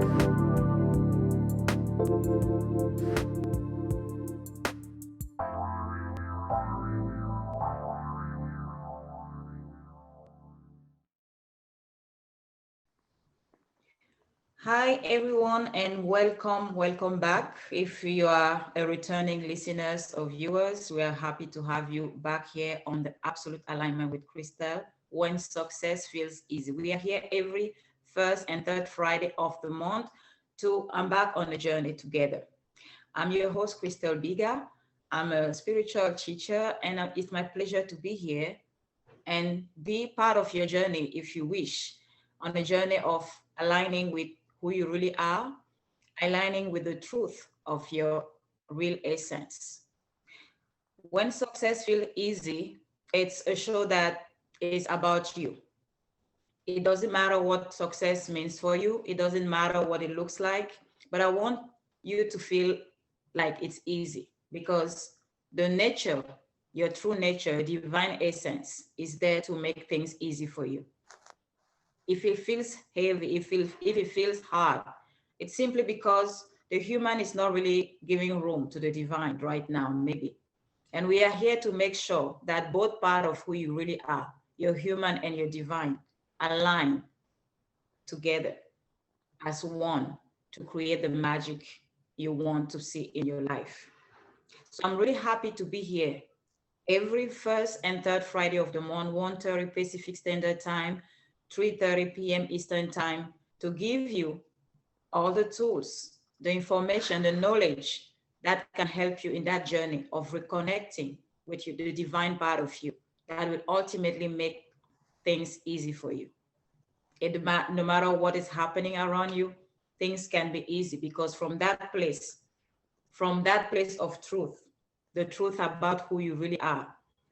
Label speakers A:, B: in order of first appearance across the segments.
A: Hi, everyone, and welcome back. If you are a returning listeners or viewers, we are happy to have you back here on the Absolute Alignment with Christelle, when success feels easy. We are here every first and third Friday of the month to embark on a journey together. I'm your host, Christelle Biiga. I'm a spiritual teacher, and it's my pleasure to be here and be part of your journey if you wish, on a journey of aligning with who you really are, aligning with the truth of your real essence. When success feels easy, it's a show that is about you. It doesn't matter what success means for you, it doesn't matter what it looks like, but I want you to feel like it's easy because the nature, your true nature, your divine essence is there to make things easy for you. If it feels heavy, if it feels hard, it's simply because the human is not really giving room to the divine right now, maybe. And we are here to make sure that both part of who you really are, your human and your divine, align together as one to create the magic you want to see in your life. So I'm really happy to be here every first and third Friday of the month, 1:30 Pacific Standard Time, 3:30 p.m. Eastern Time, to give you all the tools, the information, the knowledge that can help you in that journey of reconnecting with you, the divine part of you that will ultimately make things easy for you. No matter what is happening around you, things can be easy because from that place of truth, the truth about who you really are,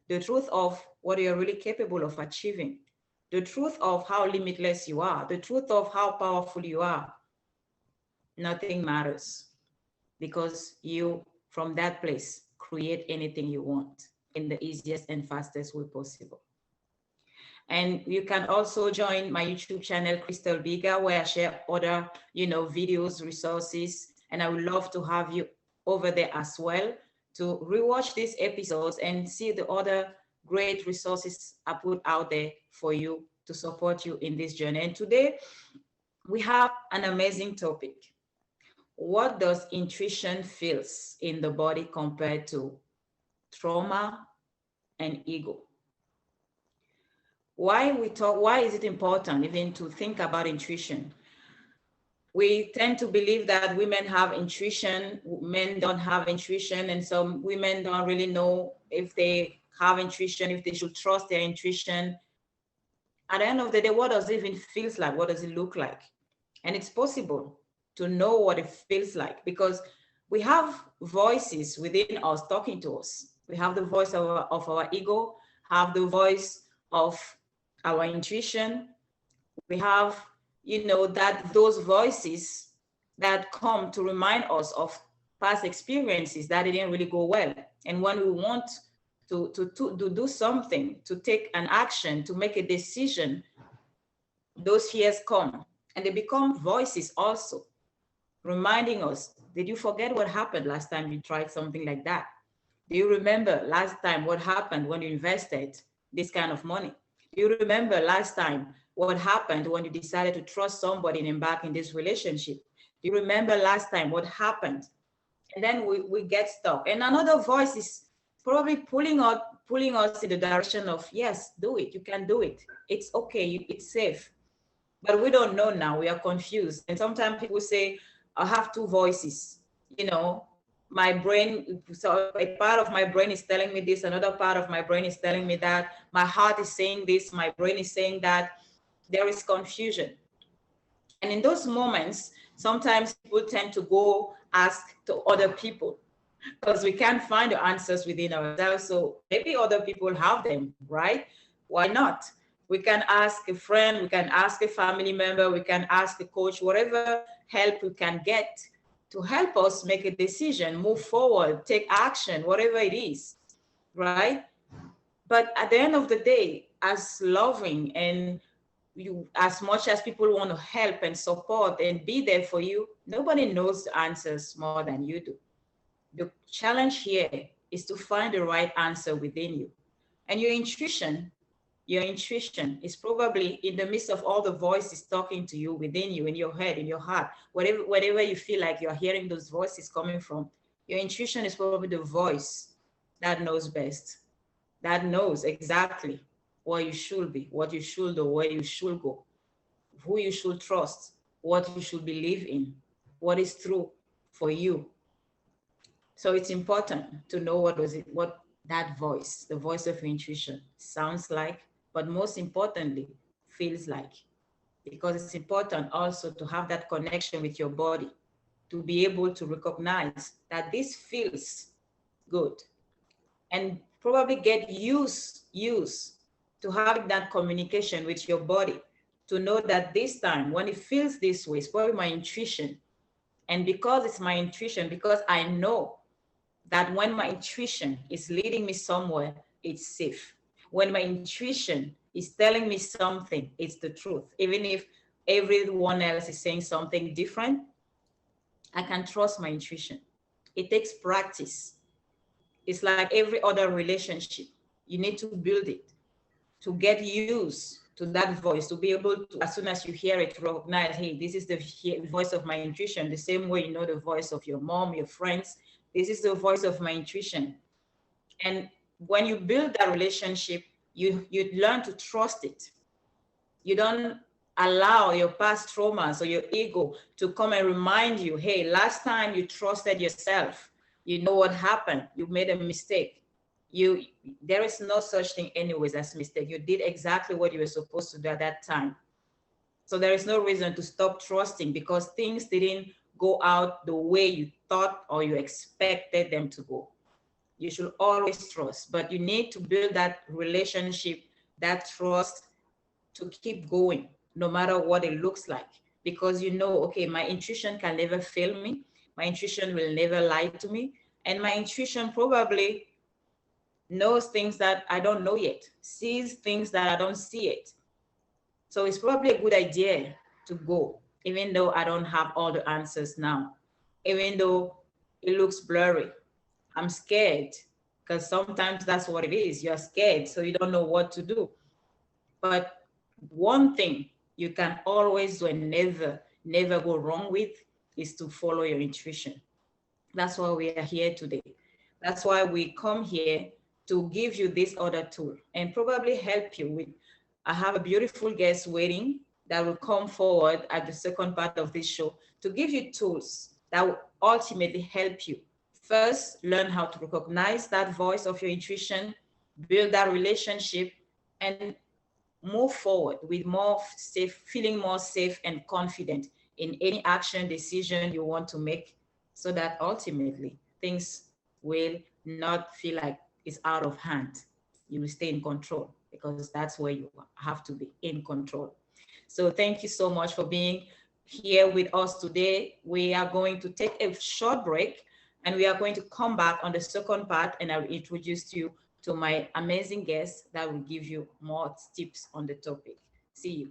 A: the truth of what you're really capable of achieving, the truth of how limitless you are, the truth of how powerful you are, nothing matters because you, from that place, create anything you want in the easiest and fastest way possible. And you can also join my YouTube channel, Christelle Biiga, where I share other, videos, resources, and I would love to have you over there as well to rewatch these episodes and see the other great resources I put out there for you to support you in this journey. And today we have an amazing topic. What does intuition feels in the body compared to trauma and ego? Why is it important even to think about intuition? We tend to believe that women have intuition, men don't have intuition, and some women don't really know if they have intuition, if they should trust their intuition. At the end of the day, what does it even feels like? What does it look like? And it's possible to know what it feels like because we have voices within us talking to us. We have the voice of our ego, have the voice of our intuition. We have, that those voices that come to remind us of past experiences that didn't really go well. And when we want to do something, to take an action, to make a decision, those fears come and they become voices also, reminding us, did you forget what happened last time you tried something like that? Do you remember last time what happened when you invested this kind of money? Do you remember last time what happened when you decided to trust somebody and embark in this relationship? Do you remember last time what happened? And then we get stuck. And another voice is probably pulling us in the direction of, yes, do it. You can do it. It's okay. It's safe. But we don't know now. We are confused. And sometimes people say, I have two voices. My brain, so a part of my brain is telling me this, another part of my brain is telling me that, my heart is saying this, my brain is saying that. There is confusion. And in those moments, sometimes people tend to go ask to other people because we can't find the answers within ourselves. So maybe other people have them, right? Why not? We can ask a friend, we can ask a family member, we can ask a coach, whatever help we can get to help us make a decision, move forward, take action, whatever it is, right? But at the end of the day, as loving and as much as people want to help and support and be there for you, nobody knows the answers more than you do. The challenge here is to find the right answer within you. And your intuition is probably in the midst of all the voices talking to you within you, in your head, in your heart, whatever you feel like you're hearing those voices coming from. Your intuition is probably the voice that knows best, that knows exactly what you should be, what you should do, where you should go, who you should trust, what you should believe in, what is true for you. So it's important to know what that voice, the voice of intuition, sounds like, but most importantly, feels like. Because it's important also to have that connection with your body, to be able to recognize that this feels good, and probably get used to having that communication with your body, to know that this time when it feels this way, it's probably my intuition. And because it's my intuition, because I know that when my intuition is leading me somewhere, it's safe. When my intuition is telling me something, it's the truth. Even if everyone else is saying something different, I can trust my intuition. It takes practice. It's like every other relationship. You need to build it, to get used to that voice, to be able to, as soon as you hear it, recognize, hey, this is the voice of my intuition, the same way you know the voice of your mom, your friends. This is the voice of my intuition. And when you build that relationship, you learn to trust it. You don't allow your past traumas or your ego to come and remind you, hey, last time you trusted yourself, you know what happened, you made a mistake. There is no such thing anyways as mistake. You did exactly what you were supposed to do at that time. So there is no reason to stop trusting because things didn't go out the way you thought or you expected them to go. You should always trust, but you need to build that relationship, that trust, to keep going no matter what it looks like, because you know, okay, my intuition can never fail me. My intuition will never lie to me. And my intuition probably knows things that I don't know yet, sees things that I don't see yet. So it's probably a good idea to go, even though I don't have all the answers now, even though it looks blurry. I'm scared because sometimes that's what it is. You're scared, so you don't know what to do. But one thing you can always do and never go wrong with is to follow your intuition. That's why we are here today. That's why we come here to give you this other tool and probably help you with. I have a beautiful guest waiting that will come forward at the second part of this show to give you tools that will ultimately help you. First, learn how to recognize that voice of your intuition, build that relationship, and move forward with more safe, feeling more safe and confident in any action decision you want to make, so that ultimately things will not feel like it's out of hand. You will stay in control because that's where you have to be, in control. So thank you so much for being here with us today. We are going to take a short break and we are going to come back on the second part, and I'll introduce you to my amazing guest that will give you more tips on the topic. See you.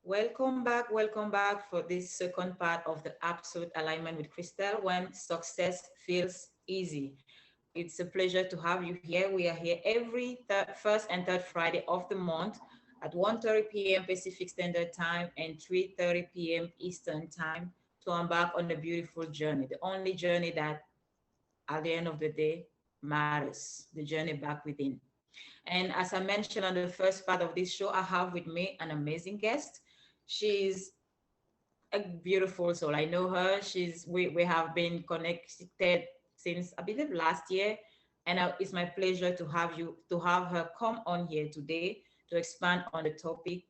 A: Welcome back for this second part of the Absolute Alignment with Christelle, when success feels easy. It's a pleasure to have you here. We are here every first and third Friday of the month at 1:30 p.m. Pacific Standard Time and 3:30 p.m. Eastern Time to embark on a beautiful journey, the only journey that at the end of the day matters, the journey back within. And as I mentioned on the first part of this show, I have with me an amazing guest. She's a beautiful soul. I know her. We have been connected since I believe last year, and it's my pleasure to have her come on here today to expand on the topic.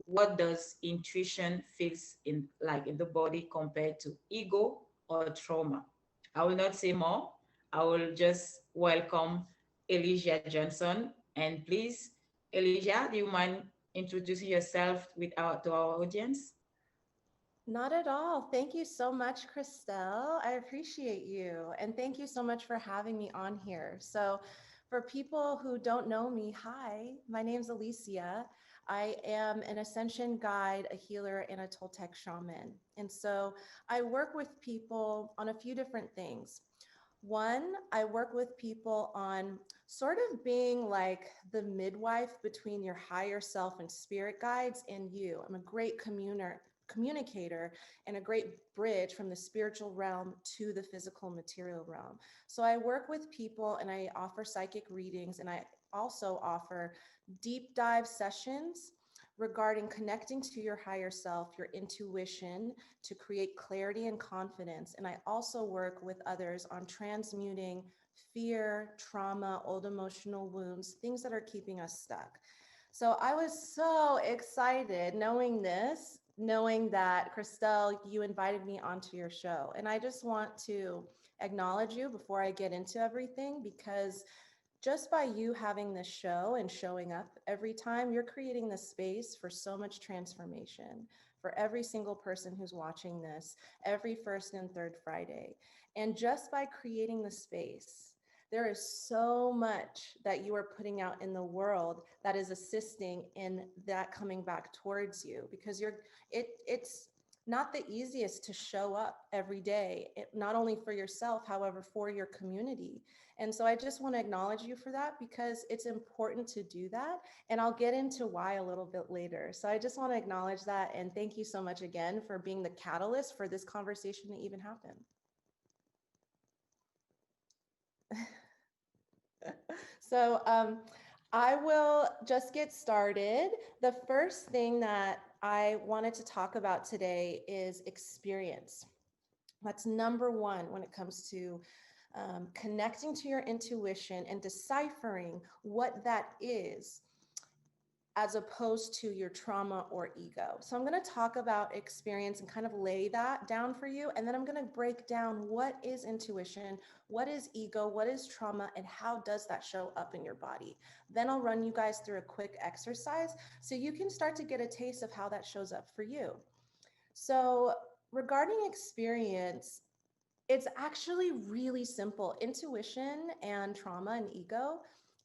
A: What does intuition feels in like in the body compared to ego or trauma? I will not say more. I will just welcome Elysia Johnson. And please, Elysia, do you mind introducing yourself with our to our audience?
B: Not at all. Thank you so much, Christelle. I appreciate you. And thank you so much for having me on here. So, for people who don't know me, hi, my name's Elysia. I am an ascension guide, a healer, and a Toltec shaman. And so I work with people on a few different things. One, I work with people on sort of being like the midwife between your higher self and spirit guides and you. I'm a great communicator and a great bridge from the spiritual realm to the physical material realm. So I work with people and I offer psychic readings, and I also offer deep dive sessions regarding connecting to your higher self, your intuition, to create clarity and confidence. And I also work with others on transmuting fear, trauma, old emotional wounds, things that are keeping us stuck. So I was so excited knowing this, knowing that Christelle, you invited me onto your show. And I just want to acknowledge you before I get into everything, because just by you having this show and showing up every time, you're creating the space for so much transformation for every single person who's watching this every first and third Friday. And just by creating the space, there is so much that you are putting out in the world that is assisting in that coming back towards you, because it's not the easiest to show up every day, not only for yourself, however, for your community. And so I just want to acknowledge you for that, because it's important to do that. And I'll get into why a little bit later. So I just want to acknowledge that. And thank you so much again for being the catalyst for this conversation to even happen. So I will just get started. The first thing that I wanted to talk about today is experience. That's number one when it comes to connecting to your intuition and deciphering what that is, as opposed to your trauma or ego. So I'm going to talk about experience and kind of lay that down for you. And then I'm going to break down what is intuition, what is ego, what is trauma, and how does that show up in your body. Then I'll run you guys through a quick exercise so you can start to get a taste of how that shows up for you. So regarding experience, it's actually really simple. Intuition and trauma and ego,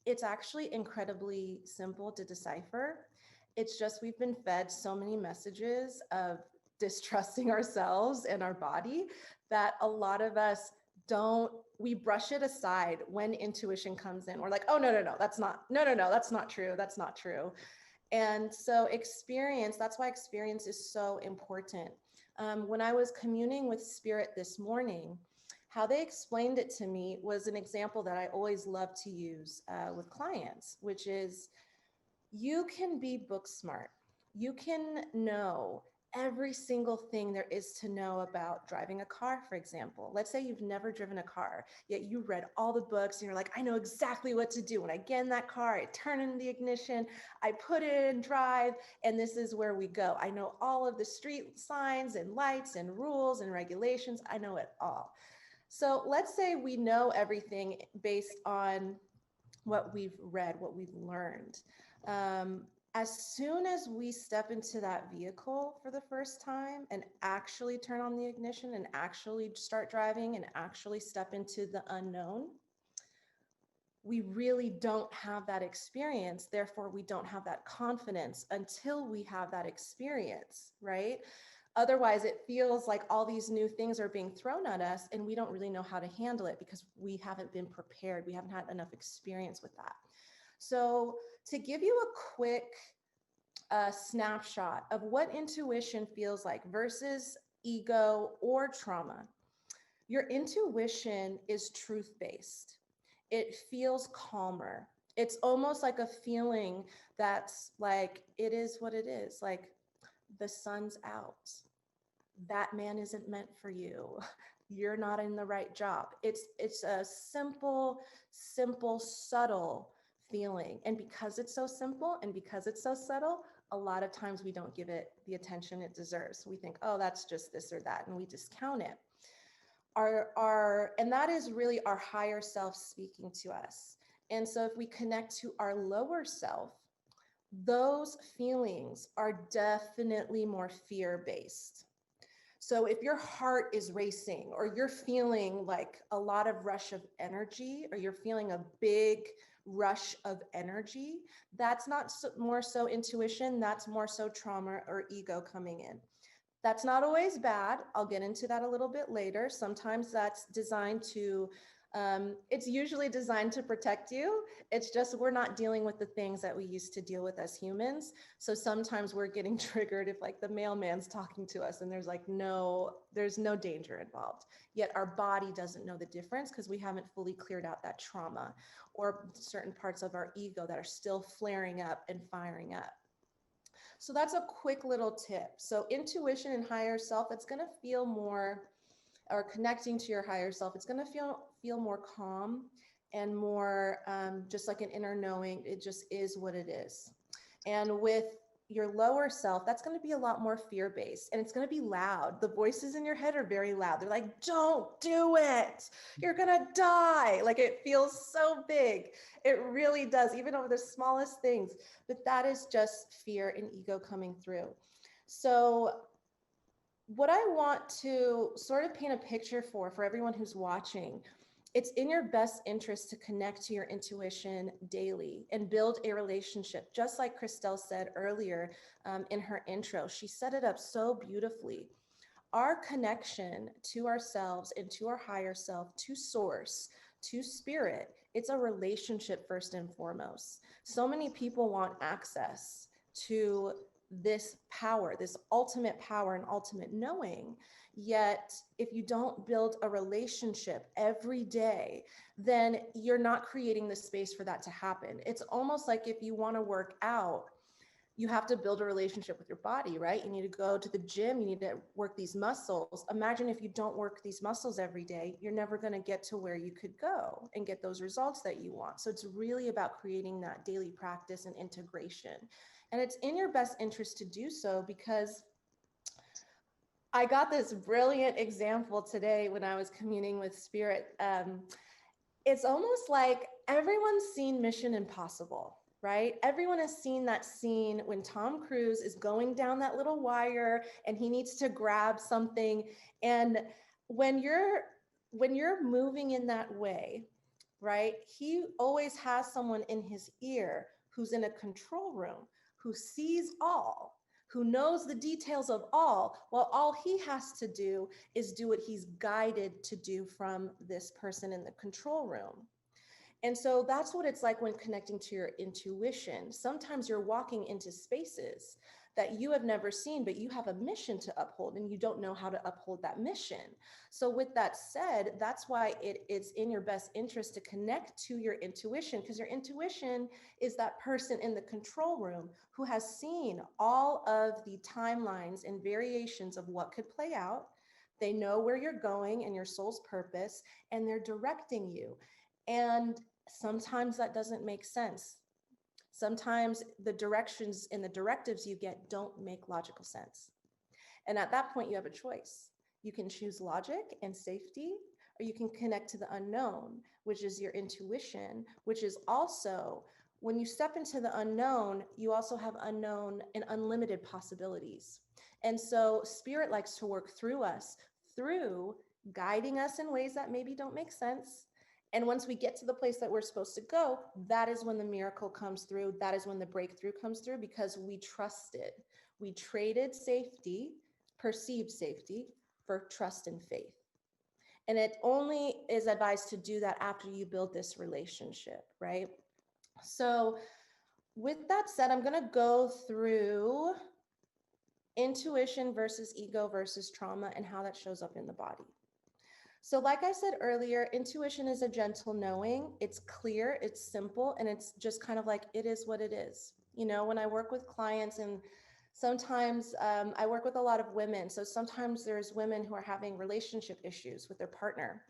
B: it's actually incredibly simple to decipher. It's just we've been fed so many messages of distrusting ourselves and our body that a lot of us we brush it aside when intuition comes in. We're like, oh, no, that's not, no, that's not true. That's not true. And so experience, that's why experience is so important. When I was communing with spirit this morning, how they explained it to me was an example that I always love to use with clients, which is you can be book smart. You can know every single thing there is to know about driving a car, for example. Let's say you've never driven a car, yet you read all the books and you're like, I know exactly what to do. When I get in that car, I turn in the ignition, I put it in drive, and this is where we go. I know all of the street signs and lights and rules and regulations. I know it all. So let's say we know everything based on what we've read, what we've learned. As soon as we step into that vehicle for the first time and actually turn on the ignition and actually start driving and actually step into the unknown, we really don't have that experience. Therefore, we don't have that confidence until we have that experience, right? Otherwise, it feels like all these new things are being thrown at us and we don't really know how to handle it because we haven't been prepared. We haven't had enough experience with that. So to give you a quick snapshot of what intuition feels like versus ego or trauma, your intuition is truth-based. It feels calmer. It's almost like a feeling that's like, it is what it is. Like the sun's out. That man isn't meant for you. You're not in the right job. It's a simple, subtle feeling. And because it's so simple and because it's so subtle, a lot of times we don't give it the attention it deserves. We think, oh, that's just this or that, and we discount it. And that is really our higher self speaking to us. And so if we connect to our lower self, those feelings are definitely more fear-based. So if your heart is racing, or you're feeling like a lot of rush of energy, or you're feeling a big rush of energy, that's not more so intuition, that's more so trauma or ego coming in. That's not always bad. I'll get into that a little bit later. Sometimes that's designed to, it's usually designed to protect you. It's just we're not dealing with the things that we used to deal with as humans. So sometimes we're getting triggered if like the mailman's talking to us and there's no danger involved. Yet our body doesn't know the difference because we haven't fully cleared out that trauma, or certain parts of our ego that are still flaring up and firing up. So that's a quick little tip. So intuition and higher self, it's going to feel more, or connecting to your higher self, it's going to feel more calm and more just like an inner knowing. It just is what it is. And with your lower self, that's going to be a lot more fear-based, and it's going to be loud. The voices in your head are very loud. They're like, don't do it. You're going to die. Like, it feels so big. It really does, even over the smallest things. But that is just fear and ego coming through. So what I want to sort of paint a picture for everyone who's watching, it's in your best interest to connect to your intuition daily and build a relationship. Just like Christelle said earlier in her intro, she set it up so beautifully. Our connection to ourselves and to our higher self, to source, to spirit, it's a relationship first and foremost. So many people want access to this power, this ultimate power and ultimate knowing. Yet, if you don't build a relationship every day, then you're not creating the space for that to happen. It's almost like if you want to work out, you have to build a relationship with your body, right? You need to go to the gym, you need to work these muscles. Imagine if you don't work these muscles every day, you're never going to get to where you could go and get those results that you want. So it's really about creating that daily practice and integration. And it's in your best interest to do so, because I got this brilliant example today when I was communing with spirit. It's almost like everyone's seen Mission Impossible, right? Everyone has seen that scene when Tom Cruise is going down that little wire and he needs to grab something. And when you're moving in that way, right? He always has someone in his ear who's in a control room, who sees all, who knows the details of all, while all he has to do is do what he's guided to do from this person in the control room. And so that's what it's like when connecting to your intuition. Sometimes you're walking into spaces that you have never seen, but you have a mission to uphold and you don't know how to uphold that mission. So with that said, that's why it's in your best interest to connect to your intuition, because your intuition is that person in the control room who has seen all of the timelines and variations of what could play out. They know where you're going and your soul's purpose, and they're directing you. And sometimes that doesn't make sense. Sometimes the directions and the directives you get don't make logical sense. And at that point, you have a choice. You can choose logic and safety, or you can connect to the unknown, which is your intuition, which is also, when you step into the unknown, you also have unknown and unlimited possibilities. And so spirit likes to work through us, through guiding us in ways that maybe don't make sense. And once we get to the place that we're supposed to go, that is when the miracle comes through. That is when the breakthrough comes through, because we trusted. We traded safety, perceived safety, for trust and faith. And it only is advised to do that after you build this relationship, right? So with that said, I'm going to go through intuition versus ego versus trauma and how that shows up in the body. So like I said earlier, intuition is a gentle knowing. It's clear, it's simple, and it's just kind of like, it is what it is. You know, when I work with clients, and sometimes I work with a lot of women. So sometimes there's women who are having relationship issues with their partner.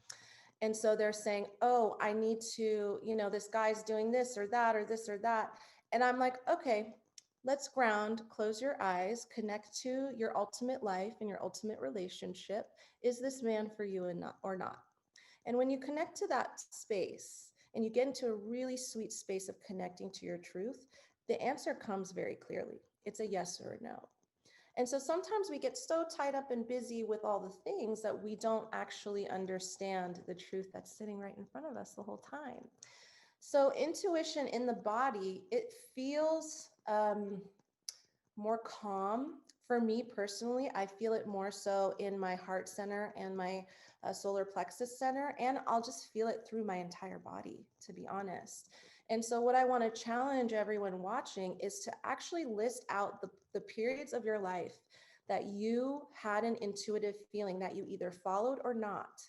B: And so they're saying, oh, I need to, this guy's doing this or that or this or that. And I'm like, okay, let's ground, close your eyes, connect to your ultimate life and your ultimate relationship. Is this man for you or not? And when you connect to that space and you get into a really sweet space of connecting to your truth, the answer comes very clearly. It's a yes or a no. And so sometimes we get so tied up and busy with all the things that we don't actually understand the truth that's sitting right in front of us the whole time. So intuition in the body, it feels more calm. For me personally, I feel it more so in my heart center and my solar plexus center, and I'll just feel it through my entire body, to be honest. And so what I want to challenge everyone watching is to actually list out the periods of your life that you had an intuitive feeling that you either followed or not.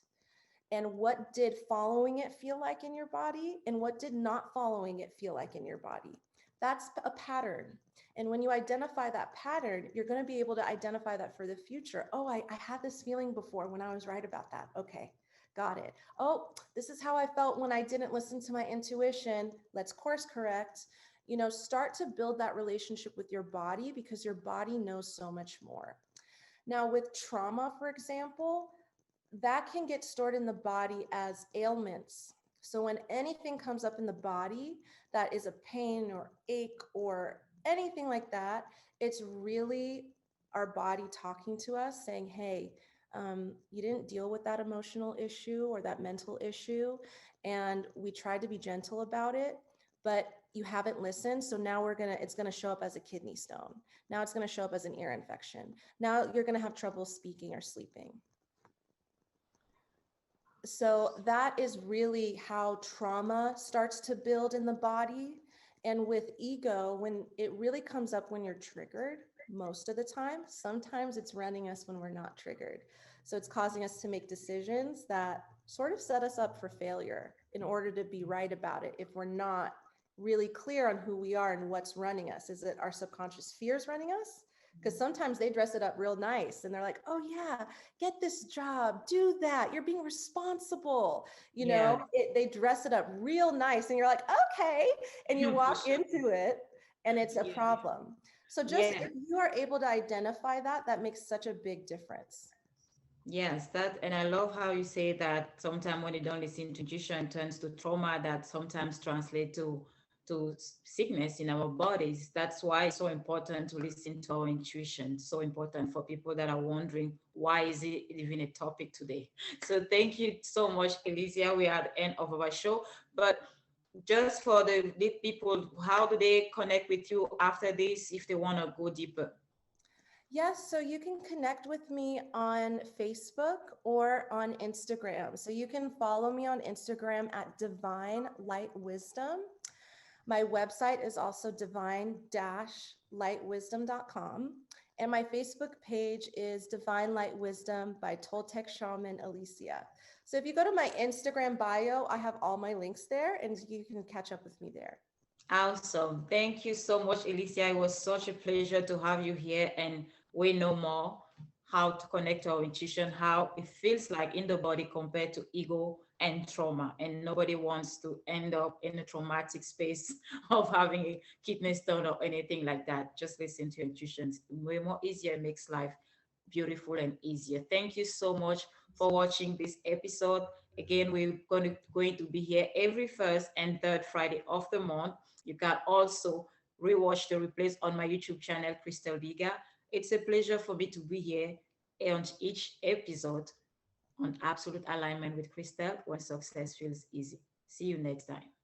B: And what did following it feel like in your body, and what did not following it feel like in your body? That's a pattern. And when you identify that pattern, you're going to be able to identify that for the future. Oh, I had this feeling before when I was right about that. Okay, got it. Oh, this is how I felt when I didn't listen to my intuition. Let's course correct. You know, start to build that relationship with your body, because your body knows so much more. Now, with trauma, for example, that can get stored in the body as ailments. So when anything comes up in the body that is a pain or ache or anything like that, it's really our body talking to us saying, hey, you didn't deal with that emotional issue or that mental issue. And we tried to be gentle about it, but you haven't listened. So now it's gonna show up as a kidney stone. Now it's gonna show up as an ear infection. Now you're gonna have trouble speaking or sleeping. So that is really how trauma starts to build in the body. And with ego, when it really comes up when you're triggered, most of the time, sometimes it's running us when we're not triggered. So it's causing us to make decisions that sort of set us up for failure in order to be right about it. If we're not really clear on who we are and what's running us, is it our subconscious fears running us? Because sometimes they dress it up real nice and they're like, oh yeah, get this job, do that, you're being responsible,
A: Yeah.
B: they dress it up real nice and you're like, okay, and you
A: For
B: walk
A: sure.
B: into it and it's a
A: Yeah.
B: problem. So just
A: Yeah.
B: if you are able to identify that, that makes such a big difference.
A: Yes, that, and I love how you say that sometimes when you don't listen to intuition, it turns to trauma that sometimes translate to sickness in our bodies. That's why it's so important to listen to our intuition. So important for people that are wondering why is it even a topic today. So thank you so much, Elysia. We are at the end of our show, but just for the people, how do they connect with you after this if they want to go deeper?
B: Yes, so you can connect with me on Facebook or on Instagram. So you can follow me on Instagram at Divine Light Wisdom. My website is also divine-lightwisdom.com. And my Facebook page is Divine Light Wisdom by Toltec Shaman Elysia. So if you go to my Instagram bio, I have all my links there and you can catch up with me there.
A: Awesome. Thank you so much, Elysia. It was such a pleasure to have you here, and we know more how to connect our intuition, how it feels like in the body compared to ego and trauma. And nobody wants to end up in a traumatic space of having a kidney stone or anything like that. Just listen to your intuition. It's way more easier, it makes life beautiful and easier. Thank you so much for watching this episode. Again, we're going to be here every first and third Friday of the month. You can also rewatch the replays on my YouTube channel, Christelle Biiga. It's a pleasure for me to be here on each episode on Absolute Alignment with Christelle, when success feels easy. See you next time.